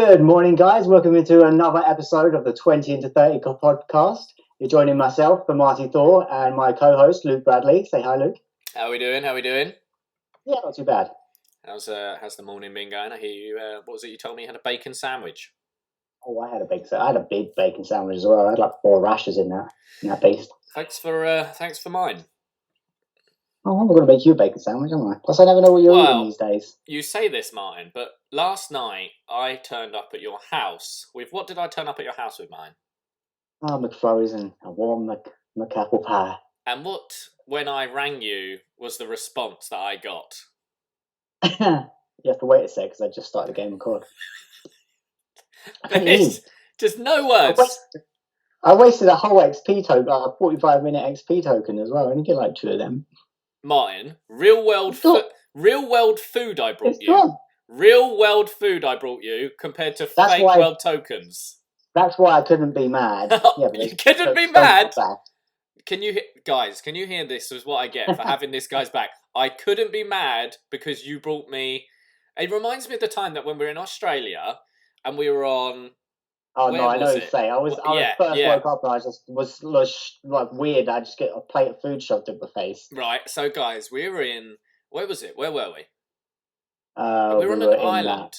Good morning, guys. Welcome into another episode of the 20 into 30 podcast. You're joining myself, the Marty Thor, and my co-host, Luke Bradley. Say hi, Luke. How we doing? Yeah, not too bad. How's the morning been going? I hear you. What was it you told me? You had a bacon sandwich. Oh, I had a big bacon sandwich as well. I had like 4 rashers in that beast. Thanks for mine. Oh, I'm going to make you a bacon sandwich, am I? Plus, I never know what you're eating these days. You say this, Martin, but last night I turned up at your house with what did I turn up at your house with, mine? Oh, McFlurries and a warm McApple pie. And what, when I rang you, was the response that I got? You have to wait a sec because I just started the game of COD. Just no words. I wasted a whole XP token, a 45-minute XP token as well. I only get like 2 of them. Martin, real world food I brought you. Gone. Real world food I brought you compared to fake world tokens. That's why I couldn't be mad. Yeah, but you couldn't be mad. Can you hear this? Was what I get for having this guy's back. I couldn't be mad because you brought me. It reminds me of the time that when we were in Australia and we were on. Oh no, I know what you say. I woke up and I just was like weird. I just get a plate of food shoved in my face. Right. So guys, we were in. Where was it? Where were we? We were on an island.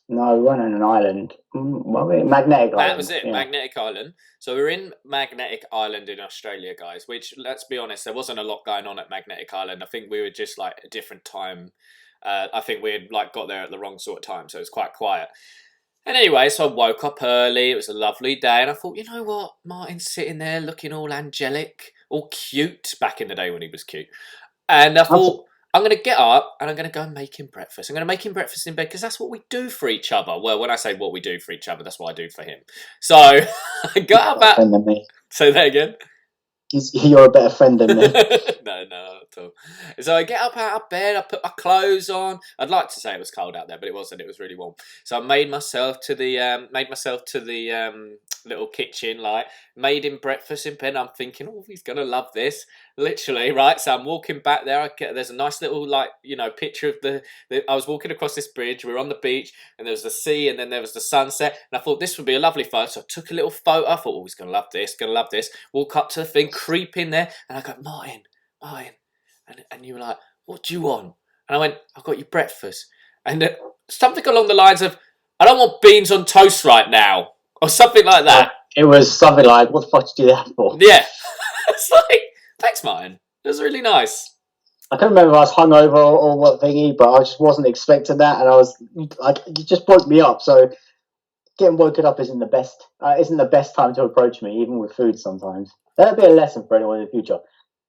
No, we weren't on an island. Magnetic Island. That was it, yeah. Magnetic Island. So we were in Magnetic Island in Australia, guys, which, let's be honest, there wasn't a lot going on at Magnetic Island. I think we were just like a different time. I think we had like got there at the wrong sort of time, so it was quite quiet. And anyway, so I woke up early. It was a lovely day. And I thought, you know what? Martin's sitting there looking all angelic, all cute, back in the day when he was cute. And I thought, I'm going to get up and I'm going to go and make him breakfast. I'm going to make him breakfast in bed because that's what we do for each other. Well, when I say what we do for each other, that's what I do for him. So I got up than me. Say that again. You're a better friend than me. No, not at all. So I get up out of bed, I put my clothes on. I'd like to say it was cold out there, but it wasn't. It was really warm. So I made myself to the little kitchen, like made him breakfast in bed. I'm thinking, oh, he's gonna love this. Literally, right? So I'm walking back there. There's a nice little picture of the. I was walking across this bridge. We were on the beach, and there was the sea, and then there was the sunset. And I thought this would be a lovely photo. So I took a little photo. I thought, oh, he's gonna love this. Gonna love this. Walk up to the thing, creep in there, and I go, Martin. And you were like, what do you want? And I went, I've got you breakfast. And something along the lines of, I don't want beans on toast right now. Or something like that. It was something like, what the fuck did you do that for? Yeah. It's like, thanks, Martin. It was really nice. I can't remember if I was hungover or what thingy, but I just wasn't expecting that. And I was like, you just woke me up. So getting woken up isn't the best time to approach me, even with food sometimes. That'll be a lesson for anyone in the future.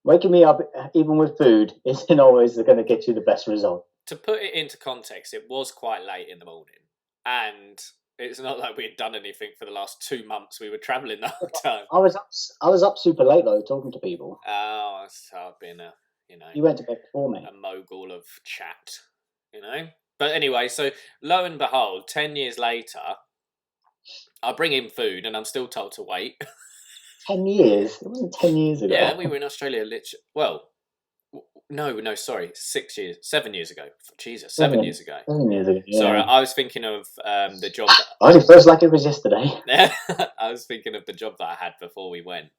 Waking me up, even with food, isn't always going to get you the best result. To put it into context, it was quite late in the morning. And it's not like we had done anything for the last 2 months. We were travelling the whole time. I was up super late, though, talking to people. Oh, so I've been You went to bed before me. A mogul of chat, But anyway, so lo and behold, 10 years later, I bring in food and I'm still told to wait. 10 years? It wasn't 10 years ago. Yeah, we were in Australia no, sorry, 7 years ago. Jesus, 7 years ago. 7 years ago, yeah. Sorry, I was thinking of the job. I only feels like it was yesterday. I was thinking of the job that I had before we went.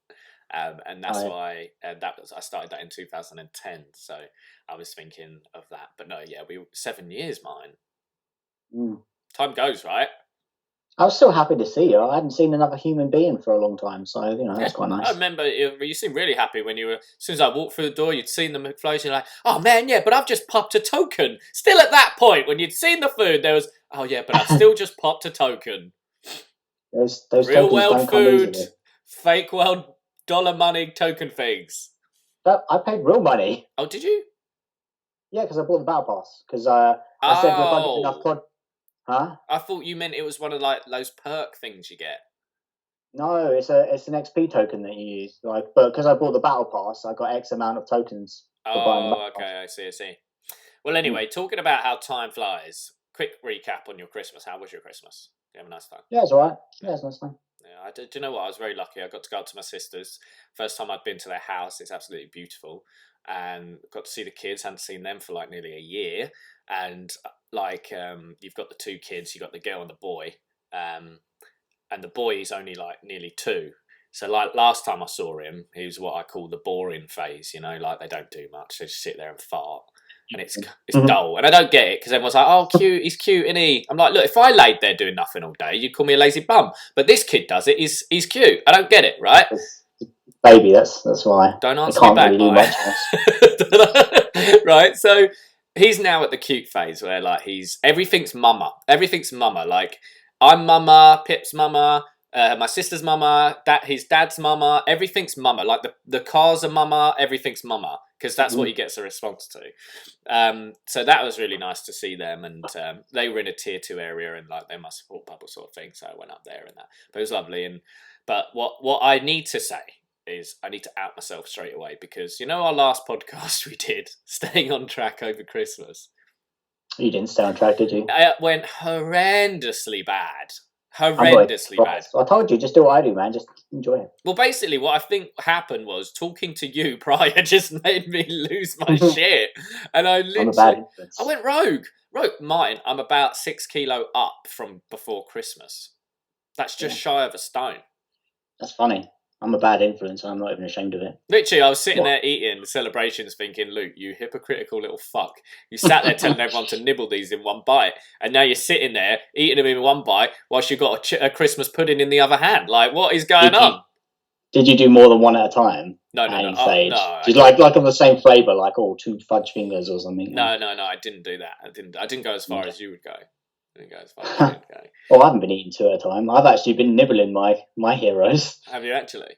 And that's why I started that in 2010. So I was thinking of that. But no, yeah, 7 years, mine. Time goes, right? I was so happy to see you. I hadn't seen another human being for a long time, so that's quite nice. I remember you seemed really happy when as soon as I walked through the door, you'd seen the McFlurries, you're like, oh man, yeah, but I've just popped a token. Still at that point, when you'd seen the food, there was, oh yeah, but I've still just popped a token. Those real world food, fake world dollar money token things. I paid real money. Oh, did you? Yeah, because I bought the battle pass. Because I said if I get enough COD. Huh? I thought you meant it was one of like those perk things you get. No, it's an XP token that you use. But because I bought the battle pass, I got X amount of tokens. Oh, okay, I see. Well, anyway, talking about how time flies. Quick recap on your Christmas. How was your Christmas? Did you have a nice time? Yeah, it's alright. Yeah, it's nice time. Yeah, do you know what? I was very lucky. I got to go up to my sister's. First time I'd been to their house. It's absolutely beautiful, and got to see the kids. Hadn't seen them for like nearly a year, and like you've got the two kids, you've got the girl and the boy, and the boy is only like nearly 2. So like last time I saw him, he was what I call the boring phase. You know, like they don't do much; they just sit there and fart, and it's dull. And I don't get it because everyone's like, "Oh, cute, he's cute, isn't he?" I'm like, look, if I laid there doing nothing all day, you'd call me a lazy bum. But this kid does it. He's cute. I don't get it, right? Baby, that's why. Don't answer me back, really do much else. Right? So he's now at the cute phase where like everything's mama. Everything's mama. Like I'm mama, Pip's mama, my sister's mama, his dad's mama. Everything's mama. Like the cars are mama. Everything's mama because that's what he gets a response to. So that was really nice to see them, and they were in a tier 2 area and like they're my support bubble sort of thing. So I went up there and that, but it was lovely. But what I need to say is I need to out myself straight away because you know our last podcast we did, staying on track over Christmas. You didn't stay on track, did you? It went horrendously bad. Horrendously bad. I told you, just do what I do, man. Just enjoy it. Well, basically, what I think happened was talking to you prior just made me lose my shit, and I went rogue. Martin, I'm about 6 kilo up from before Christmas. That's just shy of a stone. That's funny. I'm a bad influence and I'm not even ashamed of it. Literally, I was sitting there eating celebrations thinking, Luke, you hypocritical little fuck. You sat there telling everyone to nibble these in one bite. And now you're sitting there eating them in one bite whilst you've got a Christmas pudding in the other hand. Like, what is going on? Did you do more than one at a time? No. Did you like on the same flavour, like 2 fudge fingers or something? No, I didn't do that. I didn't go as far as you would go. Well, I haven't been eating 2 at a time. I've actually been nibbling my heroes. Have you actually?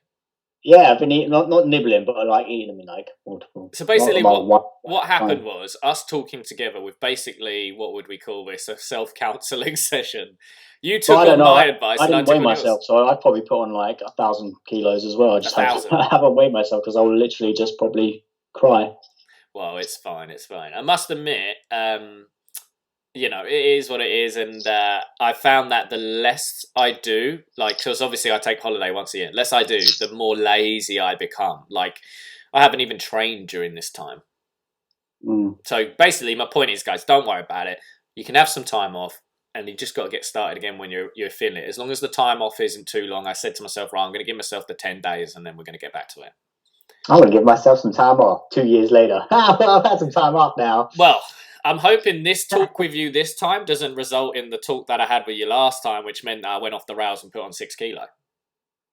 Yeah, I've been eating, not nibbling, but I like eating them in like multiple. So basically, what happened was us talking together with basically, what would we call this, a self-counselling session. You took on my advice. I didn't weigh myself, so I'd probably put on like 1,000 kilos as well. I just haven't weighed myself because I will literally just probably cry. Well, it's fine. I must admit, you know, it is what it is, and I found that the less I do, like, because obviously I take holiday once a year, less I do, the more lazy I become. Like, I haven't even trained during this time. So basically, my point is, guys, don't worry about it. You can have some time off, and you just got to get started again when you're feeling it. As long as the time off isn't too long, I said to myself, right, I'm going to give myself the 10 days, and then we're going to get back to it. I'm going to give myself some time off 2 years later. I've had some time off now. Well, I'm hoping this talk with you this time doesn't result in the talk that I had with you last time, which meant that I went off the rails and put on 6 kilo.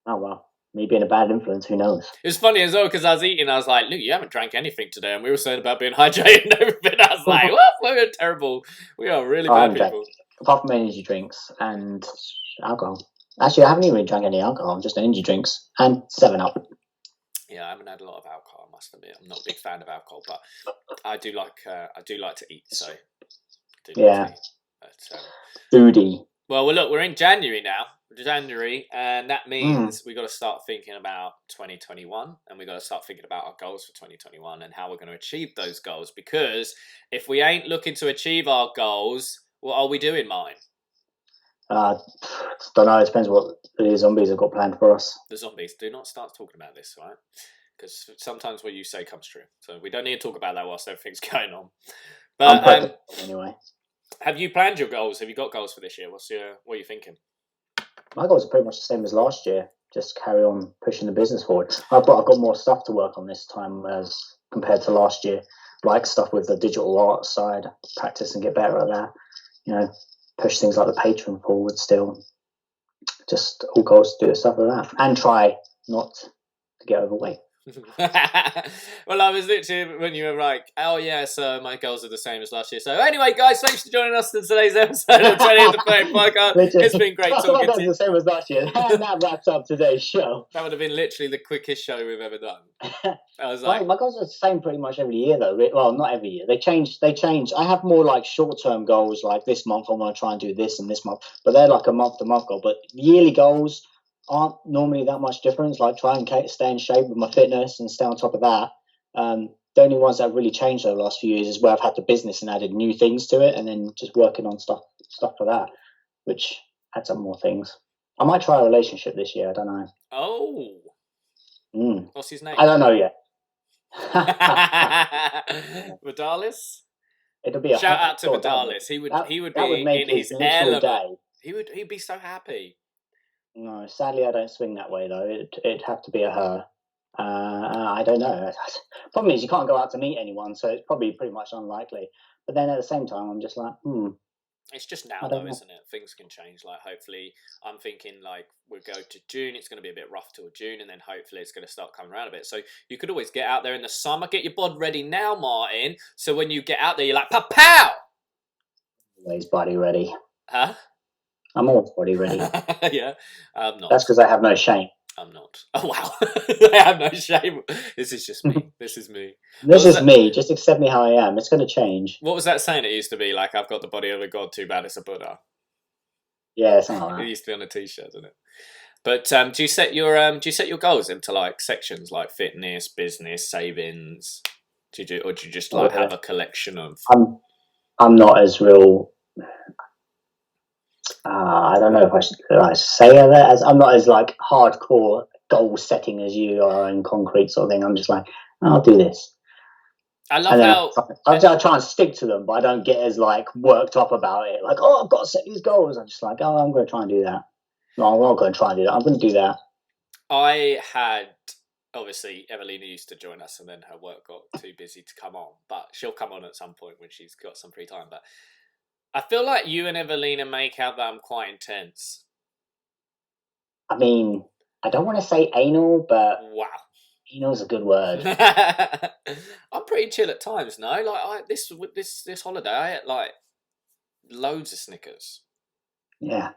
Oh, well. Me being a bad influence, who knows? It was funny as well because I was eating, I was like, Luke, you haven't drank anything today. And we were saying about being hydrated and everything. I was like, what? We're terrible. We are really bad people. Apart from energy drinks and alcohol. Actually, I haven't even drank any alcohol, just energy drinks and 7-Up. Yeah, I haven't had a lot of alcohol, I must admit. I'm not a big fan of alcohol, but I do like to eat, so Foodie. Well, look, we're in January now. And that means we got to start thinking about 2021, and we got to start thinking about our goals for 2021 and how we're going to achieve those goals. Because if we ain't looking to achieve our goals, what are we doing, Martin? Don't know. It depends what the zombies have got planned for us. The zombies. Do not start talking about this, right? Because sometimes what you say comes true. So we don't need to talk about that whilst everything's going on. But anyway, have you planned your goals? Have you got goals for this year? What are you thinking? My goals are pretty much the same as last year. Just carry on pushing the business forward. I've got more stuff to work on this time as compared to last year. Like stuff with the digital art side, practice and get better at that. You know, push things like the Patreon forward still. Just all goals to do stuff like that. And try not to get overweight. Well, I was literally when you were like, oh yeah, so my goals are the same as last year. So anyway, guys, thanks for joining us in today's episode of 20 the Play Podcast. It's been great talking to you. The same as last year. And that wraps up today's show. That would have been literally the quickest show we've ever done. I was like, my goals are the same pretty much every year though. Well, not every year. They change. I have more like short-term goals, like this month I want to try and do this and this month, but they're like a month-to-month goal. But yearly goals aren't normally that much difference, like try and stay in shape with my fitness and stay on top of that. The only ones that have really changed over the last few years is where I've had the business and added new things to it, and then just working on stuff for that, which adds up more things. I might try a relationship this year, I don't know. Oh. What's his name? I don't know yet. Vidalis? It'll be a Shout out to God, Vidalis. He would that would be make in his his literal element. day. He'd be so happy. No, sadly, I don't swing that way though. It'd have to be a her. I don't know. Problem is, you can't go out to meet anyone, so it's probably pretty much unlikely. But then at the same time, I'm just like, It's just I now don't though, know. isn't it? Things can change. Like hopefully, I'm thinking like we'll go to June. It's going to be a bit rough till June, and then hopefully it's going to start coming around a bit. So you could always get out there in the summer. Get your bod ready now, Martin. So when you get out there, you're like pow pow. Always body ready. Huh? I'm always body ready. Yeah, I'm not. That's because I have no shame. I'm not. Oh wow, I have no shame. This is just me. This is me. This is me. Just accept me how I am. It's going to change. What was that saying? It used to be like, "I've got the body of a god. Too bad it's a Buddha." Yeah, something like It that. used to be on a T-shirt, didn't it? But do you set your goals into like sections like fitness, business, savings? Or do you just like have a collection of? I'm not as real. I don't know if I should say that, as I'm not as like hardcore goal setting as you are in concrete sort of thing. I'm just like, I'll do this. I love how I try and stick to them, but I don't get as like worked up about it. Like, I've got to set these goals. I'm just like, I'm going to try and do that. No, I'm not going to try and do that. I'm going to do that. I had obviously Evelina used to join us, and then her work got too busy to come on. But she'll come on at some point when she's got some free time. But I feel like you and Evelina make out that I'm quite intense. I mean, I don't want to say anal, but wow, anal is a good word. I'm pretty chill at times. No, like this holiday, I ate like loads of Snickers. Yeah,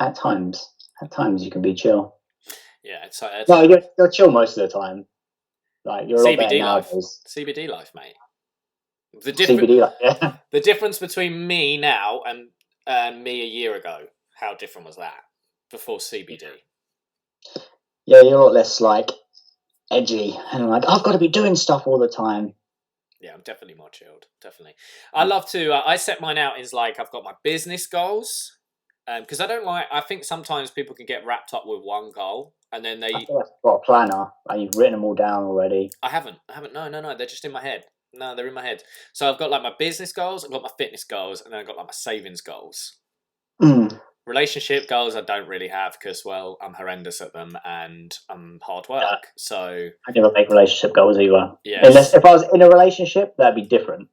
at times you can be chill. Yeah, it's no, you're chill most of the time. Like you're a lot better nowadays. CBD life, mate. CBD life, yeah. The difference between me now and me a year ago, how different was that before CBD? Yeah, you're a lot less like edgy and like I've got to be doing stuff all the time. Yeah, I'm definitely more chilled. Definitely, I love to. I set mine out as like I've got my business goals. Because I think sometimes people can get wrapped up with one goal and then they. I feel like I've got a planner and you've written them all down already. I haven't. No. They're just in my head. No, they're in my head. So I've got like my business goals, I've got my fitness goals, and then I've got like my savings goals. Relationship goals I don't really have because, well, I'm horrendous at them and I'm hard work. Yeah. So I never make relationship goals either. Yes. Unless if I was in a relationship, that'd be different.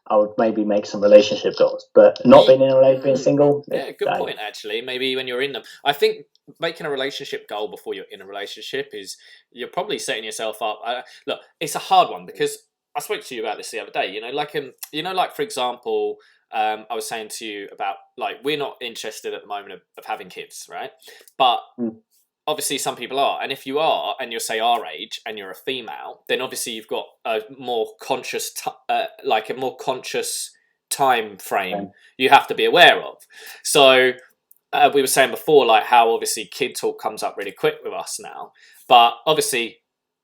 I would maybe make some relationship goals, but not being in a relationship, being single. Yeah, good point. Actually, maybe when you're in them, I think making a relationship goal before you're in a relationship is you're probably setting yourself up. Look, it's a hard one because I spoke to you about this the other day. Like for example, I was saying to you about like we're not interested at the moment of having kids, right? But obviously some people are, and if you are and you're say our age and you're a female, then obviously you've got a more conscious time frame you have to be aware of. So we were saying before like how obviously kid talk comes up really quick with us now, but obviously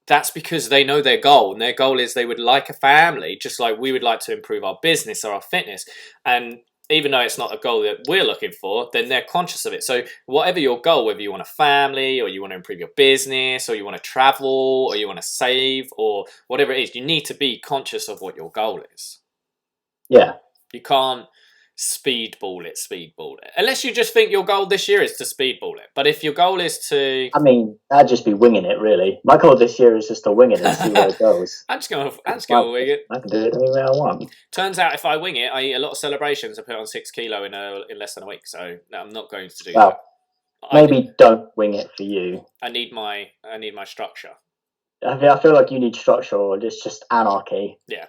that's because they know their goal, and their goal is they would like a family just like we would like to improve our business or our fitness. And even though it's not a goal that we're looking for, then they're conscious of it. So whatever your goal, whether you want a family or you want to improve your business or you want to travel or you want to save or whatever it is, you need to be conscious of what your goal is. Yeah. You can't speedball it. Unless you just think your goal this year is to speedball it. But if your goal is to... I mean, that'd just be winging it, really. My goal this year is just to wing it and see where it goes. I'm just going to wing it. I can do it any way I want. Turns out if I wing it, I eat a lot of celebrations and put on 6 kilo in less than a week. So no, I'm not going to do that. Maybe don't wing it for you. I need my structure. I feel like you need structure or it's just anarchy. Yeah.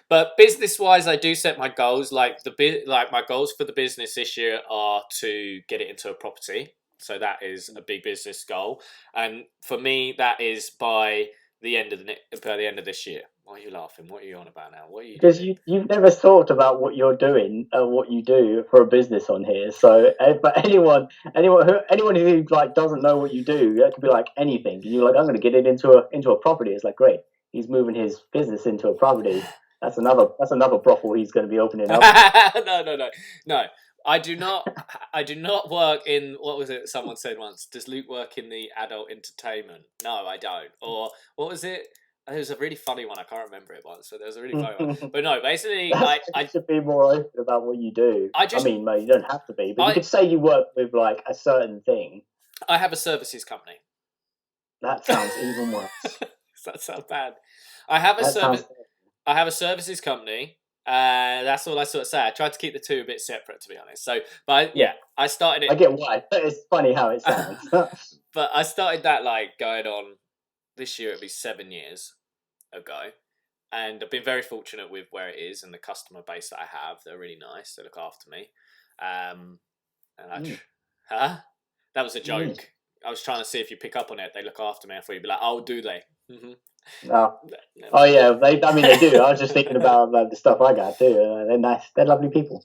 But business-wise, I do set my goals. Like my goals for the business this year are to get it into a property. So that is a big business goal. And for me, that is by the end of this year. Why are you laughing? What are you on about now? What are you because doing? You've never thought about what you're doing and what you do for a business on here. So, but anyone who like doesn't know what you do, it could be like anything. And you're like, I'm going to get it into a property. It's like, great. He's moving his business into a property. That's another brothel he's going to be opening up. No. I do not work in, what was it someone said once? Does Luke work in the adult entertainment? No, I don't. Or what was it? It was a really funny one. I can't remember it once, so there was a really funny one. But no, basically, You should be more open about what you do. I mean, no, you don't have to be, but you could say you work with like a certain thing. I have a services company. That sounds even worse. That sounds bad. I have a services company. That's all I sort of say. I tried to keep the two a bit separate, to be honest. So, but yeah, I started it. I get why, but it's funny how it sounds. But I started that like going on this year. It'll be 7 years ago, and I've been very fortunate with where it is and the customer base that I have. They're really nice. They look after me. That was a joke. I was trying to see if you pick up on it. They look after me. I thought you'd be like, "Oh, do they?" Mm-hmm. No. Oh yeah, they do. I was just thinking about the stuff I got too. They're nice. They're lovely people.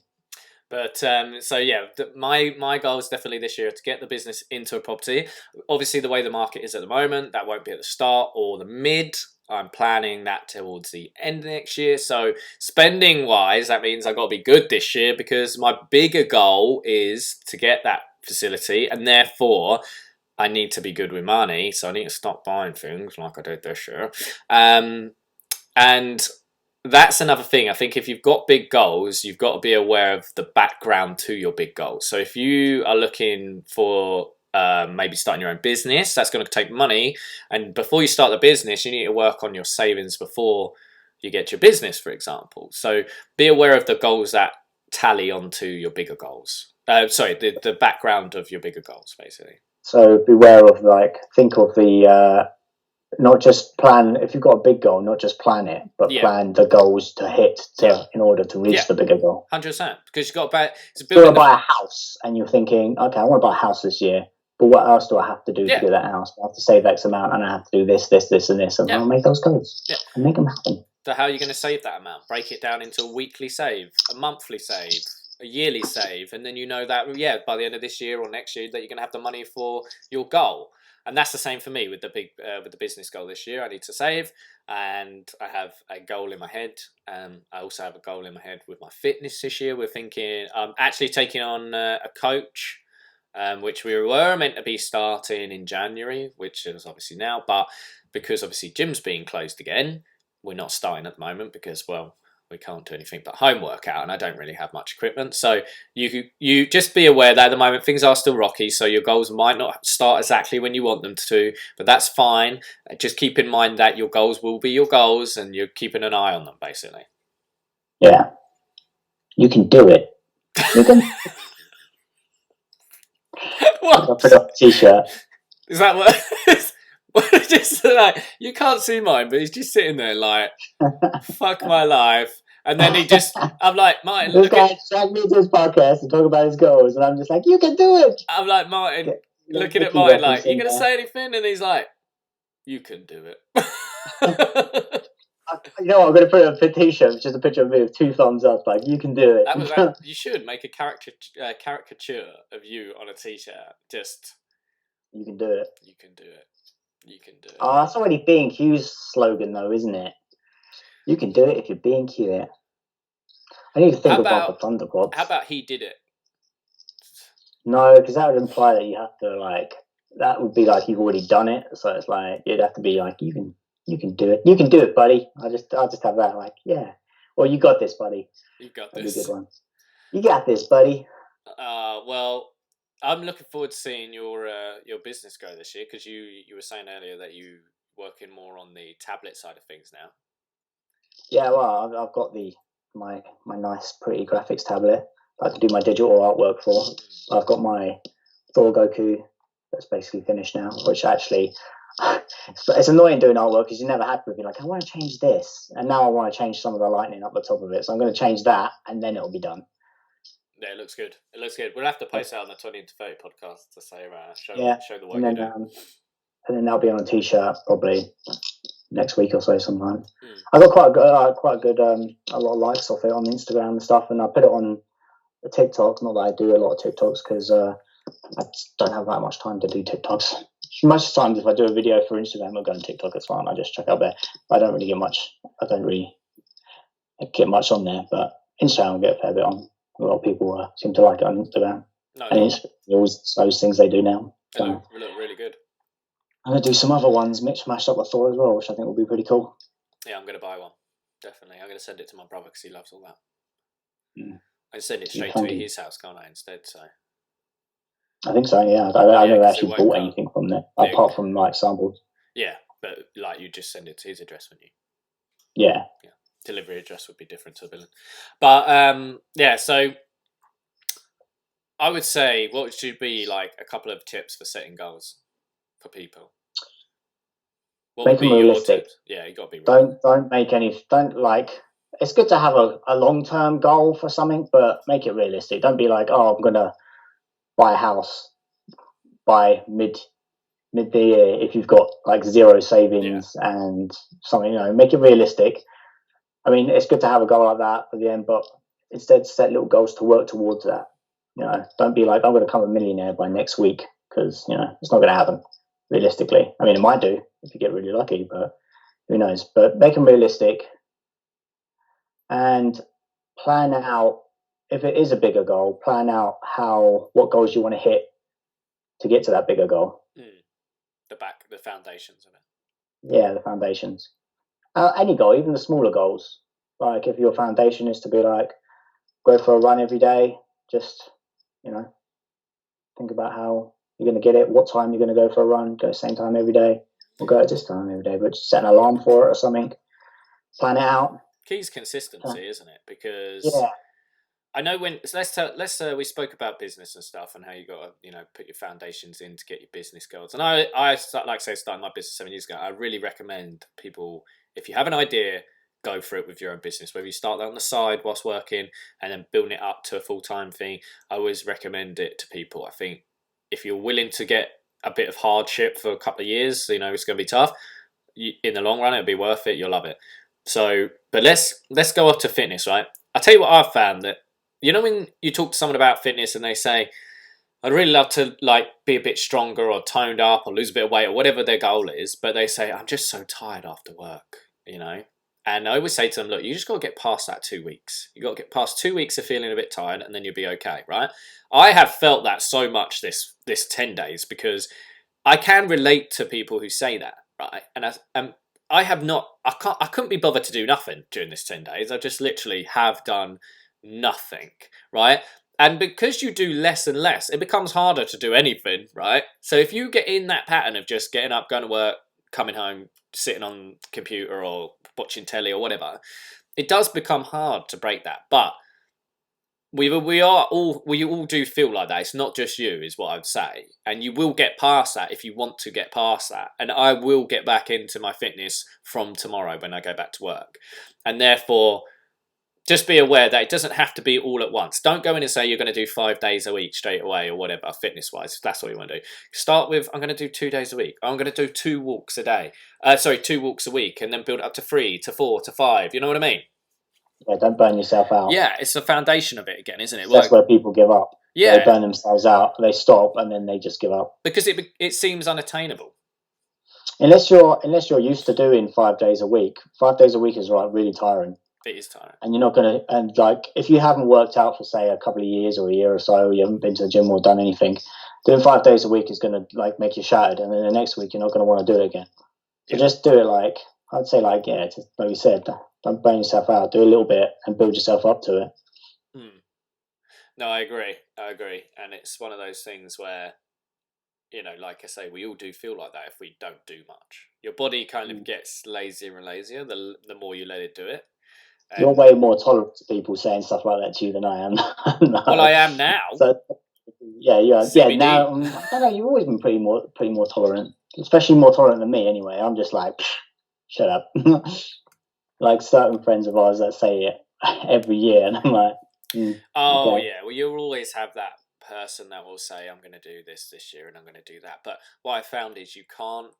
But so yeah, my goal is definitely this year to get the business into a property. Obviously, the way the market is at the moment, that won't be at the start or the mid. I'm planning that towards the end of next year. So spending wise, that means I've got to be good this year, because my bigger goal is to get that facility, and therefore I need to be good with money. So I need to stop buying things like I did this year. And that's another thing. I think if you've got big goals, you've got to be aware of the background to your big goals. So if you are looking for maybe starting your own business, that's going to take money. And before you start the business, you need to work on your savings before you get your business, for example. So be aware of the goals that tally onto your bigger goals. The background of your bigger goals, basically. So beware of think of the not just plan. If you've got a big goal, not just plan it, but plan the goals to hit in order to reach the bigger goal. 100%, because you've got to buy a house, and you're thinking, okay, I want to buy a house this year, but what else do I have to do to get that house? I have to save X amount, and I have to do this, and this, and I'll make those goals and make them happen. So how are you going to save that amount? Break it down into a weekly save, a monthly save, a yearly save, and then you know that by the end of this year or next year that you're going to have the money for your goal. And that's the same for me with the business goal this year. I need to save, and I have a goal in my head. I also have a goal in my head with my fitness this year. We're thinking actually taking on a coach, which we were meant to be starting in January, which is obviously now, but because obviously gym's being closed again, we're not starting at the moment because, well, we can't do anything but home workout, and I don't really have much equipment. So you just be aware that at the moment things are still rocky, so your goals might not start exactly when you want them to, but that's fine. Just keep in mind that your goals will be your goals, and you're keeping an eye on them, basically. Yeah. You can do it. You can... What? I'll put up a t-shirt. Is that what... just like, you can't see mine, but he's just sitting there like, fuck my life. And then I'm like, Martin, this guy dragged me to his podcast to talk about his goals, and I'm just like, you can do it. I'm like, Martin, looking at Martin like, you gonna say anything? And he's like, you can do it. You know what, I'm gonna put up a t-shirt, which is a picture of me with 2 thumbs up, like, you can do it. You should make a caricature of you on a t-shirt. Just, you can do it. You can do it. You can do it. Oh, that's already B&Q's slogan, though, isn't it? You can do it if you're B&Q it. I need to think about the Thunderpods. How about he did it? No, because that would imply that you have to, that would be like you've already done it. So it's like, it'd have to be like, you can do it. You can do it, buddy. I'll just have that, like, yeah. Well, you got this, buddy. You got That'd this. be a good one. You got this, buddy. Well, I'm looking forward to seeing your business go this year, because you were saying earlier that you working more on the tablet side of things now. Yeah, well, I've got my nice, pretty graphics tablet I can do my digital artwork for. I've got my Thor Goku that's basically finished now, which actually it's annoying doing artwork because you're never happy with it. Like, I want to change this, and now I want to change some of the lightning up the top of it, so I'm going to change that, and then it'll be done. Yeah, it looks good. It looks good. We'll have to post it on the 20 to 30 podcast to say show the work you do. And then that'll be on a t-shirt probably next week or so sometime. I got quite a good a lot of likes off it on Instagram and stuff, and I put it on the TikTok. Not that I do a lot of TikToks because I just don't have that much time to do TikToks. Most times, if I do a video for Instagram or go on TikTok, it's fine. I just check out there. I don't really get much. I don't really get much on there, but Instagram will get a fair bit on. A lot of people seem to like it on Instagram. And it's always those things they do now. So. They look really good. I'm gonna do some other ones. Mitch mashed up with Thor as well, which I think will be pretty cool. Yeah, I'm gonna buy one. Definitely, I'm gonna send it to my brother because he loves all that. Mm. I can send it Yeah, straight to funky. his house, can't I? Instead, so I think so. Yeah, I've never 'cause it actually won't bought come. anything from there Yeah, apart from like samples. yeah, but like you just send it to his address, wouldn't you? Yeah. Delivery address would be different to a billing. But yeah, so I would say what should be like a couple of tips for setting goals for people. What would Make be them your realistic. tips? Yeah, you got to be real. Don't make any. Don't like. It's good to have a long term goal for something, but make it realistic. Don't be like, oh, I'm gonna buy a house by mid the year if you've got like zero savings and something. Make it realistic. I mean, it's good to have a goal like that for the end, but instead set little goals to work towards that. Don't be like, I'm going to become a millionaire by next week because it's not going to happen. Realistically, I mean, it might do if you get really lucky, but who knows? But make them realistic and plan out. If it is a bigger goal, plan out what goals you want to hit to get to that bigger goal. The foundations of it. Yeah, the foundations. Any goal, even the smaller goals. Like if your foundation is to be like, go for a run every day, just, think about how you're going to get it, what time you're going to go for a run, go same time every day, or go at this time every day, but just set an alarm for it or something. Plan it out. Key's consistency, isn't it? Because yeah. I know when let's we spoke about business and stuff and how you got to put your foundations in to get your business goals. And like I started my business 7 years ago. I really recommend people, if you have an idea, go for it with your own business. Whether you start that on the side whilst working and then building it up to a full-time thing, I always recommend it to people. I think if you're willing to get a bit of hardship for a couple of years, it's going to be tough. In the long run, it'll be worth it. You'll love it. So, but let's go up to fitness, right? I'll tell you what I've found that when you talk to someone about fitness and they say, I'd really love to like be a bit stronger or toned up or lose a bit of weight or whatever their goal is, but they say, I'm just so tired after work, And I always say to them, look, you just got to get past that 2 weeks. You got to get past 2 weeks of feeling a bit tired and then you'll be okay, right? I have felt that so much this 10 days because I can relate to people who say that, right? And I have not, I couldn't be bothered to do nothing during this 10 days. I just literally have done nothing, right? And because you do less and less, it becomes harder to do anything, right? So if you get in that pattern of just getting up, going to work, coming home, sitting on computer or watching telly or whatever, it does become hard to break that. But we all do feel like that. It's not just you, is what I'd say. And you will get past that if you want to get past that. And I will get back into my fitness from tomorrow when I go back to work. And therefore, just be aware that it doesn't have to be all at once. Don't go in and say you're going to do 5 days a week straight away or whatever, fitness-wise, if that's what you want to do. Start with, I'm going to do 2 days a week. I'm going to do 2 walks a day. 2 walks a week, and then build up to 3, to 4, to 5. You know what I mean? Yeah, don't burn yourself out. Yeah, it's the foundation of it again, isn't it? That's where people give up. Yeah. They burn themselves out, they stop, and then they just give up. Because it seems unattainable. Unless you're used to doing 5 days a week. 5 days a week is really tiring. It is tiring. And you're not going to, and like, if you haven't worked out for, say, a couple of years or a year or so, you haven't been to the gym or done anything, doing 5 days a week is going to, like, make you shattered. And then the next week, you're not going to want to do it again. So just do it I'd say, like you said, don't burn yourself out. Do a little bit and build yourself up to it. No, I agree. And it's one of those things where, like I say, we all do feel like that if we don't do much. Your body kind of gets lazier and lazier the more you let it do it. And you're way more tolerant to people saying stuff like that to you than I am. No. Well, I am now. So, yeah. Now I don't know. You've always been pretty more tolerant, especially more tolerant than me. Anyway, I'm just like, shut up. Like certain friends of ours that say it every year, and I'm like, okay. Yeah. Well, you'll always have that person that will say, I'm going to do this year and I'm going to do that. But what I found is you can't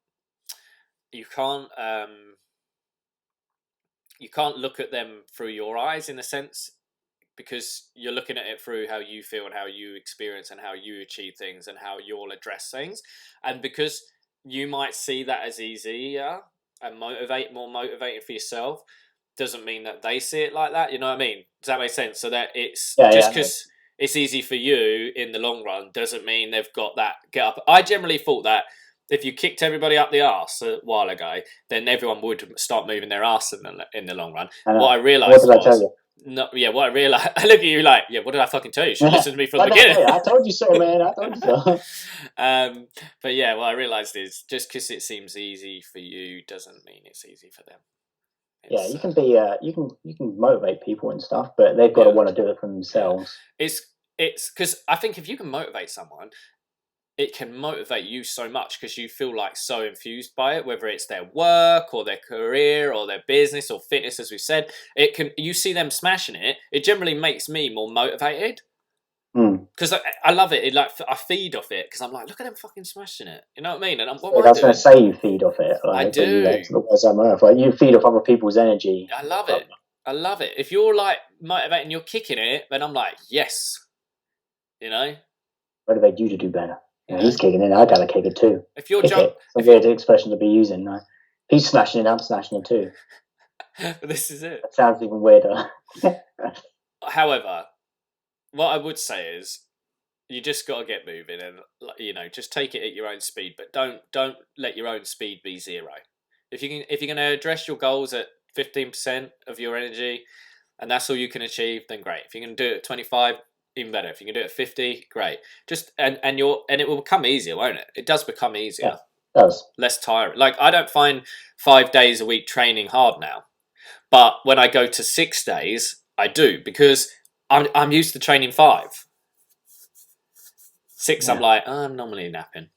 look at them through your eyes in a sense, because you're looking at it through how you feel and how you experience and how you achieve things and how you'll address things. And because you might see that as easier and more motivated for yourself, doesn't mean that they see it like that. You know what I mean? Does that make sense? So that it's just because it's easy for you in the long run doesn't mean they've got that get up. I generally thought that if you kicked everybody up the arse a while ago, then everyone would start moving their arse in the long run. What I realised what did I tell you? what I realised, I look at you like, what did I fucking tell you? You should listen to me from the beginning. I told you so, man. I told you so. But yeah, what I realised is just because it seems easy for you doesn't mean it's easy for them. You can be you can motivate people and stuff, but they've got to want to do it for themselves. It's because I think if you can motivate someone, it can motivate you so much because you feel like so infused by it, whether it's their work or their career or their business or fitness, as we said. You see them smashing it. It generally makes me more motivated because I love it. I feed off it because I'm like, look at them fucking smashing it. You know what I mean? And I was going to say you feed off it. Like, I do. You feed off other people's energy. I love it. I love it. If you're like motivating, you're kicking it, then I'm like, yes. You know, motivate you to do better. He's kicking it. I gotta kick it too. If you're it's a weird expression to be using. Right? He's smashing it. I'm smashing it too. This is it. That sounds even weirder. However, what I would say is, you just got to get moving, and just take it at your own speed. But don't let your own speed be zero. If you're going to address your goals at 15% of your energy, and that's all you can achieve, then great. If you're going to do it at 25. Even better. If you can do it at 50, great. Just and it will become easier, won't it? It does become easier. Yeah, it does. Less tiring. Like, I don't find 5 days a week training hard now, but when I go to 6 days, I do because I'm used to training 5. 6, I'm like, I'm normally napping.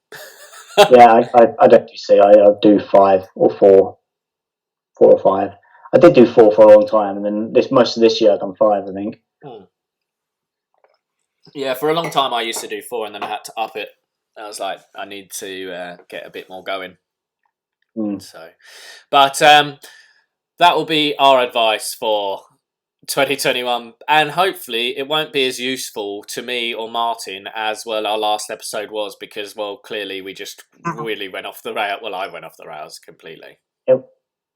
I don't do 6. I do 5 or 4 or 5. I did do 4 for a long time, and then most of this year I've done 5. I think. Yeah, for a long time I used to do 4 and then I had to up it. I was like, I need to get a bit more going. So, but that will be our advice for 2021, and hopefully it won't be as useful to me or Martin as our last episode was, because clearly we just really went off the rail. Well, I went off the rails completely. Yeah,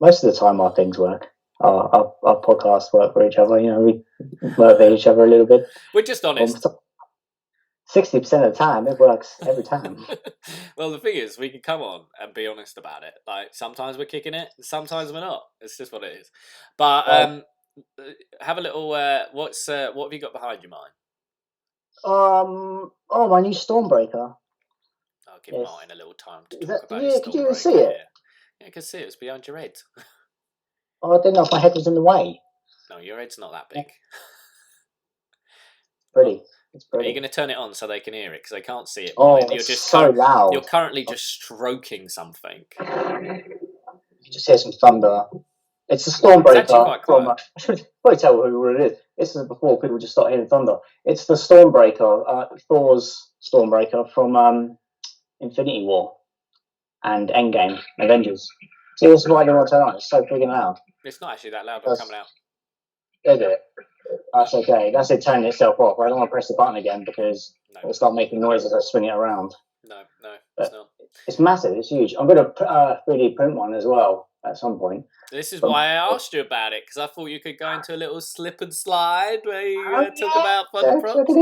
most of the time our things work. Our podcasts work for each other. We motivate each other a little bit. We're just honest. 60% of the time, it works every time. Well, the thing is, we can come on and be honest about it. Like, sometimes we're kicking it, sometimes we're not. It's just what it is. But have a little. What have you got behind your mind? My new Stormbreaker. I'll give mine a little time to talk about it. Could you even see it? Yeah, I can see it. It's behind your head. I didn't know if my head was in the way. No, your head's not that big. Pretty. It's pretty. Are you going to turn it on so they can hear it? Because they can't see it. You're just so loud. You're currently just stroking something. You just hear some thunder. It's a Stormbreaker. It's actually quite quiet. I should probably tell what it is. This is before people just start hearing thunder. It's the Stormbreaker, Thor's Stormbreaker from Infinity War and Endgame, Avengers. See, this is why I don't want to turn on. It's so freaking loud. It's not actually that loud when coming out. Is it? That's okay. That's it turning itself off. I don't want to press the button again because it'll start making noise as I swing it around. No, it's not. It's massive. It's huge. I'm going to 3D print one as well at some point. This is why I asked you about it, because I thought you could go into a little slip and slide where you talk about fun props.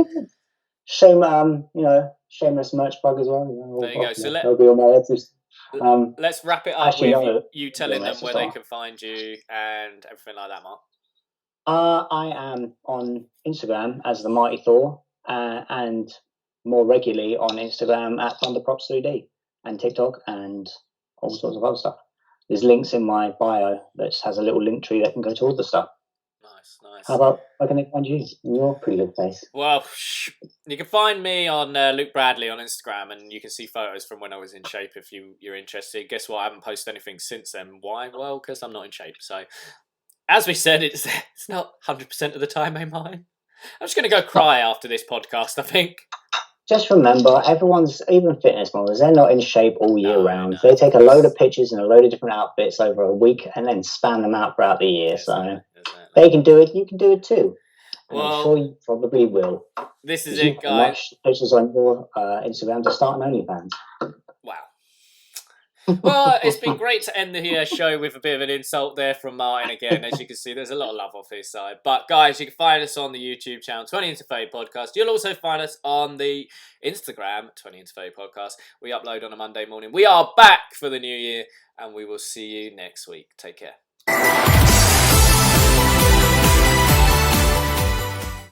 Shameless merch plug as well. There you go. So let's wrap it up with you telling them where they can find you and everything like that, Mark. I am on Instagram as the Mighty Thor, and more regularly on Instagram at ThunderProps3D, and TikTok and all sorts of other stuff. There's links in my bio that has a little link tree that can go to all the stuff. Nice. How about I can find you in your pretty good place? Well, you can find me on Luke Bradley on Instagram, and you can see photos from when I was in shape if you're interested. Guess what? I haven't posted anything since then. Why? Well, because I'm not in shape. So, as we said, it's not 100% of the time I'm mine. I'm just going to go cry after this podcast, I think. Just remember, even fitness models, they're not in shape all year round. They take a load of pictures and a load of different outfits over a week and then span them out throughout the year. So they can do it, you can do it too. And I'm sure you probably will. This is it, guys. Pictures on your Instagram to start an OnlyFans. Wow. Well, it's been great to end the show with a bit of an insult there from Martin again. As you can see, there's a lot of love off his side. But guys, you can find us on the YouTube channel, 20 into 30 Podcast. You'll also find us on the Instagram, 20 into 30 Podcast. We upload on a Monday morning. We are back for the new year, and we will see you next week. Take care.